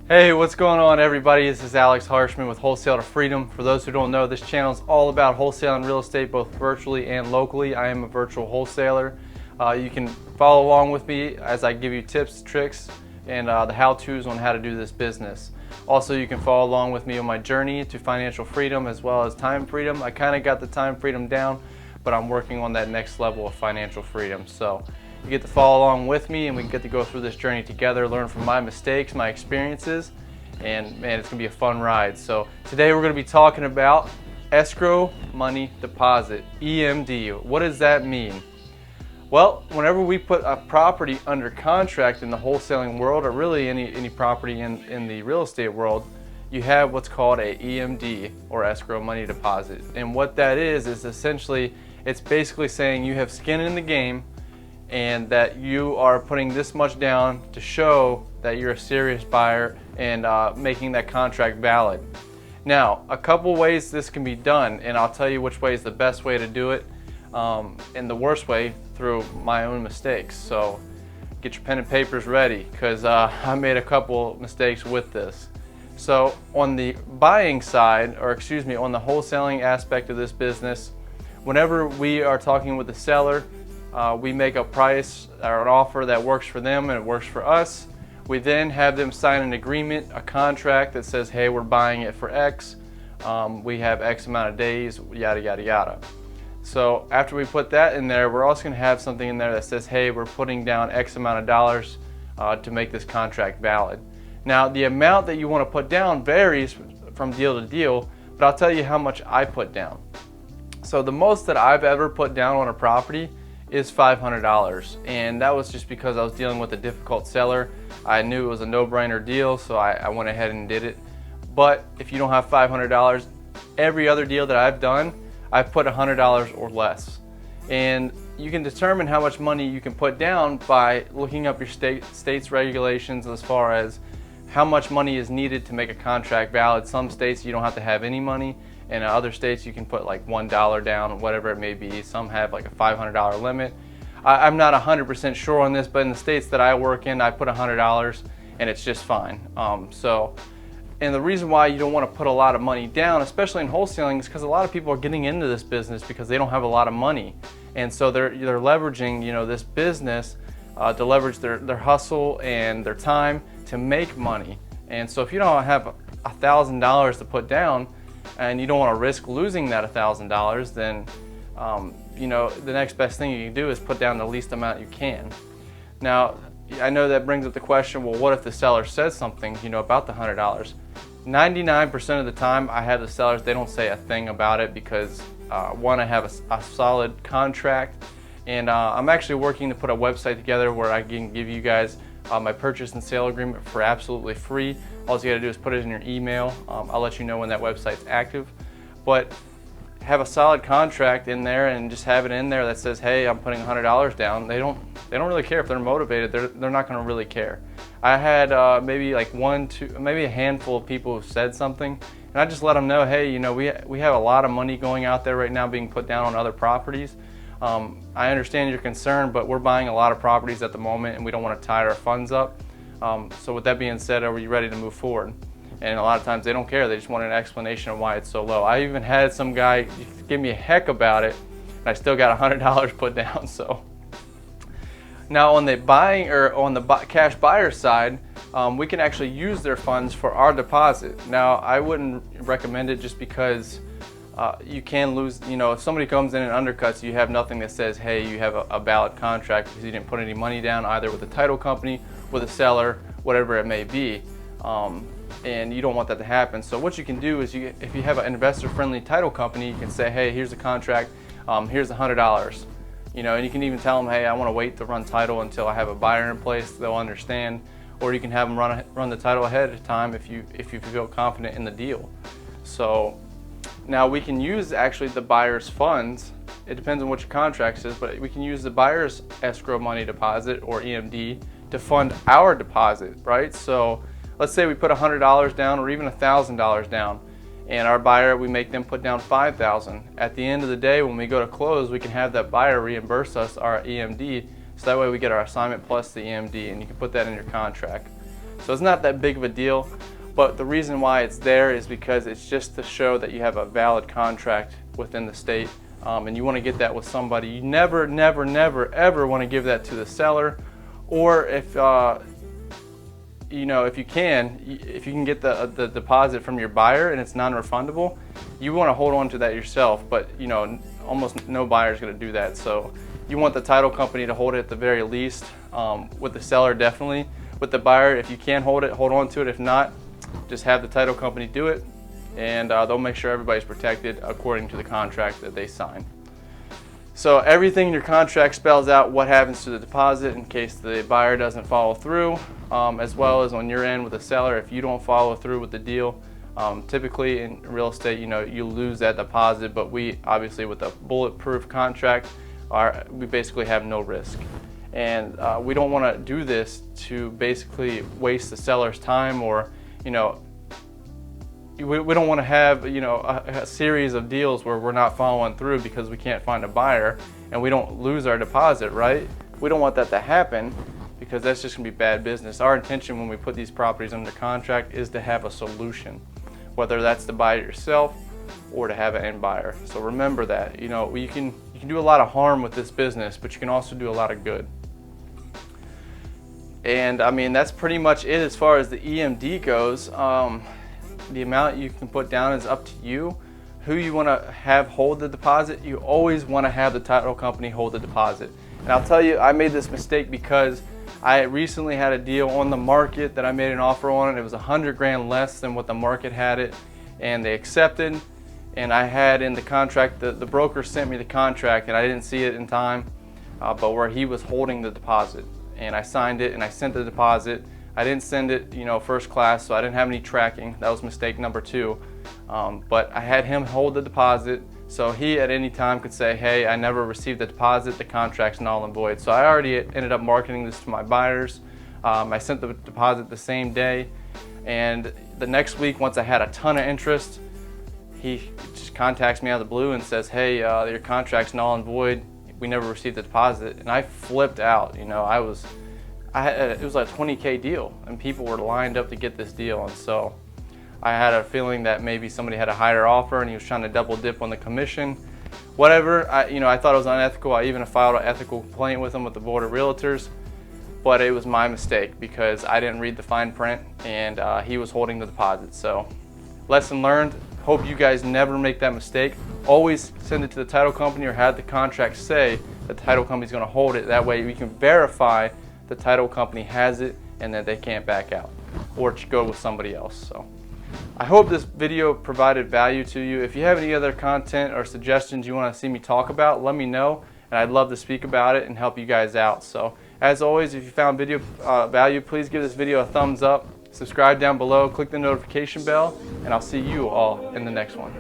Hey, what's going on everybody? This is Alex Harshman with Wholesale to Freedom. For those who don't know, this channel is all about wholesaling real estate, both virtually and locally. I am a virtual wholesaler. You can follow along with me as I give you tips, tricks, and the how-tos on how to do this business. Also, you can follow along with me on my journey to financial freedom as well as time freedom. I kind of got the time freedom down, but I'm working on that next level of financial freedom. So you get to follow along with me and we get to go through this journey together, learn from my mistakes, my experiences, and man, it's gonna be a fun ride. So today we're gonna be talking about escrow money deposit, E.M.D. What does that mean? Well, whenever we put a property under contract in the wholesaling world, or really any property in the real estate world, you have what's called a E.M.D. or escrow money deposit. And what that is essentially, it's basically saying you have skin in the game and that you are putting this much down to show that you're a serious buyer and making that contract valid. Now, a couple ways this can be done, and I'll tell you which way is the best way to do it, and the worst way through my own mistakes. So get your pen and papers ready, because I made a couple mistakes with this. So on the buying side, or excuse me, on the wholesaling aspect of this business, whenever we are talking with the seller, we make a price or an offer that works for them and it works for us. We then have them sign an agreement, a contract that says, hey, we're buying it for X. We have X amount of days, yada, yada, yada. So after we put that in there, we're also going to have something in there that says, hey, we're putting down X amount of dollars to make this contract valid. Now, the amount that you want to put down varies from deal to deal, but I'll tell you how much I put down. So the most that I've ever put down on a property is $500, and that was just because I was dealing with a difficult seller. I knew it was a no-brainer deal, so I went ahead and did it. But if you don't have $500, every other deal that I've done, I've put $100 or less. And you can determine how much money you can put down by looking up your state's regulations as far as how much money is needed to make a contract valid. Some states you don't have to have any money. In other states you can put like $1 down, whatever it may be. Some have like a $500 limit. I'm not 100% sure on this, but in the states that I work in, I put $100 and it's just fine. And the reason why you don't want to put a lot of money down, especially in wholesaling, is because a lot of people are getting into this business because they don't have a lot of money. And so they're leveraging, this business to leverage their hustle and their time to make money. And so if you don't have $1,000 to put down, and you don't want to risk losing that $1,000, then the next best thing you can do is put down the least amount you can. Now, I know that brings up the question, well, what if the seller says something, about the $100? 99% of the time, I have the sellers, they don't say a thing about it because one, I have a solid contract, and I'm actually working to put a website together where I can give you guys my purchase and sale agreement for absolutely free. All you gotta do is put it in your email. I'll let you know when that website's active. But have a solid contract in there and just have it in there that says, hey, I'm putting $100 down. They don't really care if they're motivated. They're not gonna really care. I had maybe like maybe a handful of people who said something, and I just let them know, hey, we have a lot of money going out there right now being put down on other properties. I understand your concern, but we're buying a lot of properties at the moment and we don't want to tie our funds up. So with that being said, are we ready to move forward? And a lot of times they don't care, they just want an explanation of why it's so low. I even had some guy give me a heck about it and I still got $100 put down. So now on the buying or on the cash buyer side, we can actually use their funds for our deposit. Now I wouldn't recommend it just because you can lose, if somebody comes in and undercuts, you have nothing that says, hey, you have a valid contract because you didn't put any money down either with the title company, with a seller, whatever it may be. And you don't want that to happen. So what you can do is if you have an investor-friendly title company, you can say, hey, here's the contract, here's $100. And you can even tell them, hey, I want to wait to run title until I have a buyer in place. They'll understand. Or you can have them run the title ahead of time if you feel confident in the deal. So now we can use actually the buyer's funds. It depends on what your contract is, but we can use the buyer's escrow money deposit or E.M.D. to fund our deposit, right? So let's say we put $100 down or even $1,000 down, and our buyer, we make them put down $5,000. At the end of the day, when we go to close, we can have that buyer reimburse us our E.M.D. So that way we get our assignment plus the E.M.D. and you can put that in your contract. So it's not that big of a deal, but the reason why it's there is because it's just to show that you have a valid contract within the state, and you want to get that with somebody. You never, never, never, ever want to give that to the seller, or if you know, if you can get the deposit from your buyer and it's non-refundable, you want to hold on to that yourself. But you know, almost no buyer is going to do that. So you want the title company to hold it at the very least. With the seller, definitely. With the buyer, if you can hold it, hold on to it. If not, just have the title company do it, and they'll make sure everybody's protected according to the contract that they sign. So everything in your contract spells out what happens to the deposit in case the buyer doesn't follow through, as well as on your end with the seller, if you don't follow through with the deal. Typically in real estate, you know, you lose that deposit, but we obviously, with a bulletproof contract, we basically have no risk. And we don't want to do this to basically waste the seller's time, or, you know, we don't want to have, you know, a series of deals where we're not following through because we can't find a buyer and we don't lose our deposit, right? We don't want that to happen, because that's just going to be bad business. Our intention when we put these properties under contract is to have a solution, whether that's to buy it yourself or to have an end buyer. So remember that, you know, you can do a lot of harm with this business, but you can also do a lot of good. And I mean, that's pretty much it as far as the E.M.D goes. The amount you can put down is up to you. Who you want to have hold the deposit, you always want to have the title company hold the deposit. And I'll tell you, I made this mistake because I recently had a deal on the market that I made an offer on, and it was 100 grand less than what the market had it, and they accepted. And I had in the contract, the broker sent me the contract, and I didn't see it in time, but where he was holding the deposit. And I signed it and I sent the deposit. I didn't send it, you know, first class, so I didn't have any tracking. That was mistake number 2. But I had him hold the deposit, so he at any time could say, hey, I never received the deposit, the contract's null and void. So I already ended up marketing this to my buyers. I sent the deposit the same day, and the next week, once I had a ton of interest, he just contacts me out of the blue and says, hey, your contract's null and void. We never received the deposit. And I flipped out. You know, it was like a $20K deal, and people were lined up to get this deal. And so I had a feeling that maybe somebody had a higher offer and he was trying to double dip on the commission. Whatever, I thought it was unethical. I even filed an ethical complaint with him with the Board of Realtors, but it was my mistake because I didn't read the fine print, and he was holding the deposit. So lesson learned. Hope you guys never make that mistake. Always send it to the title company, or have the contract say the title company's going to hold it. That way we can verify the title company has it and that they can't back out or go with somebody else. So I hope this video provided value to you. If you have any other content or suggestions you want to see me talk about, let me know, and I'd love to speak about it and help you guys out. So as always, if you found video value, please give this video a thumbs up, subscribe down below, click the notification bell, and I'll see you all in the next one.